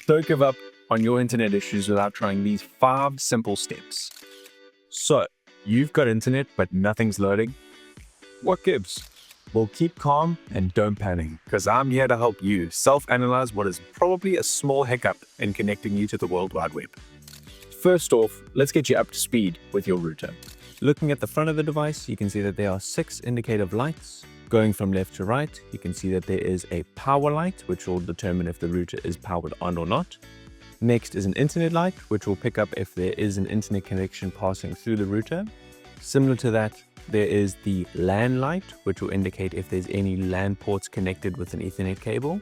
Don't give up on your internet issues without trying these 5 simple steps. So, you've got internet but nothing's loading? What gives? Well, keep calm and don't panic, because I'm here to help you self-analyze what is probably a small hiccup in connecting you to the World Wide Web. First off, let's get you up to speed with your router. Looking at the front of the device, you can see that there are 6 indicative lights. Going from left to right, you can see that there is a power light, which will determine if the router is powered on or not. Next is an internet light, which will pick up if there is an internet connection passing through the router. Similar to that, there is the LAN light, which will indicate if there's any LAN ports connected with an Ethernet cable.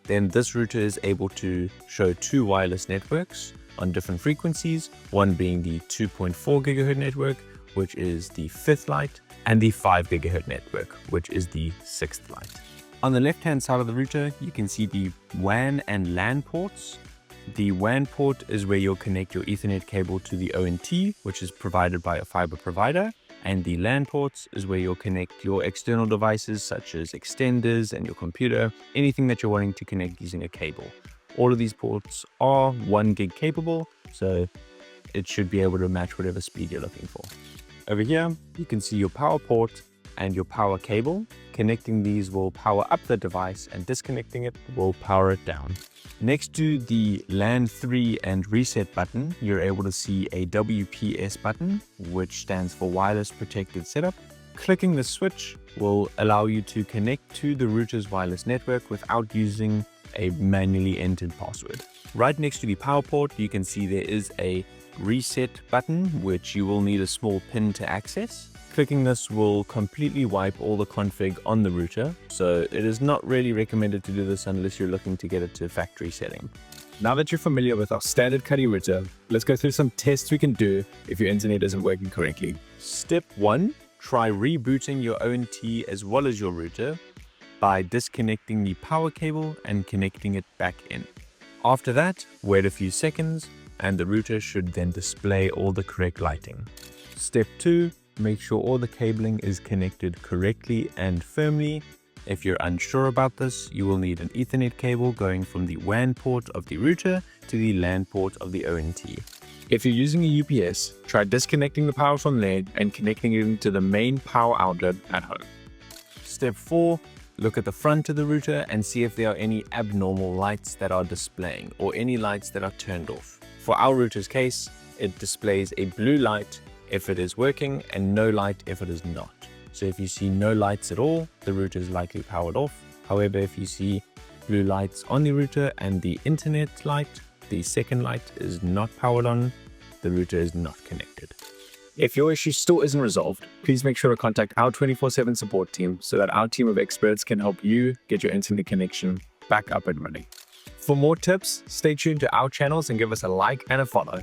Then this router is able to show 2 wireless networks on different frequencies, one being the 2.4 GHz network, which is the 5th light, and the 5 GHz network, which is the 6th light. On the left-hand side of the router, you can see the WAN and LAN ports. The WAN port is where you'll connect your Ethernet cable to the ONT, which is provided by a fiber provider. And the LAN ports is where you'll connect your external devices, such as extenders and your computer, anything that you're wanting to connect using a cable. All of these ports are 1 gig capable, so it should be able to match whatever speed you're looking for. Over here, you can see your power port and your power cable. Connecting these will power up the device and disconnecting it will power it down. Next to the LAN 3 and reset button, you're able to see a WPS button, which stands for Wireless Protected Setup. Clicking the switch will allow you to connect to the router's wireless network without using a manually entered password. Right next to the power port, you can see there is a reset button, which you will need a small pin to access. Clicking this will completely wipe all the config on the router, so it is not really recommended to do this unless you're looking to get it to factory setting. Now that you're familiar with our standard Cuddy router, let's go through some tests we can do if your internet isn't working correctly. Step 1, try rebooting your ONT as well as your router by disconnecting the power cable and connecting it back in. After that, wait a few seconds and the router should then display all the correct lighting. Step 2, make sure all the cabling is connected correctly and firmly. If you're unsure about this, you will need an Ethernet cable going from the WAN port of the router to the LAN port of the ONT. If you're using a UPS, try disconnecting the power from there and connecting it into the main power outlet at home. Step 4, look at the front of the router and see if there are any abnormal lights that are displaying or any lights that are turned off. For our router's case, it displays a blue light if it is working and no light if it is not. So if you see no lights at all, the router is likely powered off. However, if you see blue lights on the router and the internet light, the second light is not powered on, the router is not connected. If your issue still isn't resolved, please make sure to contact our 24/7 support team so that our team of experts can help you get your internet connection back up and running. For more tips, stay tuned to our channels and give us a like and a follow.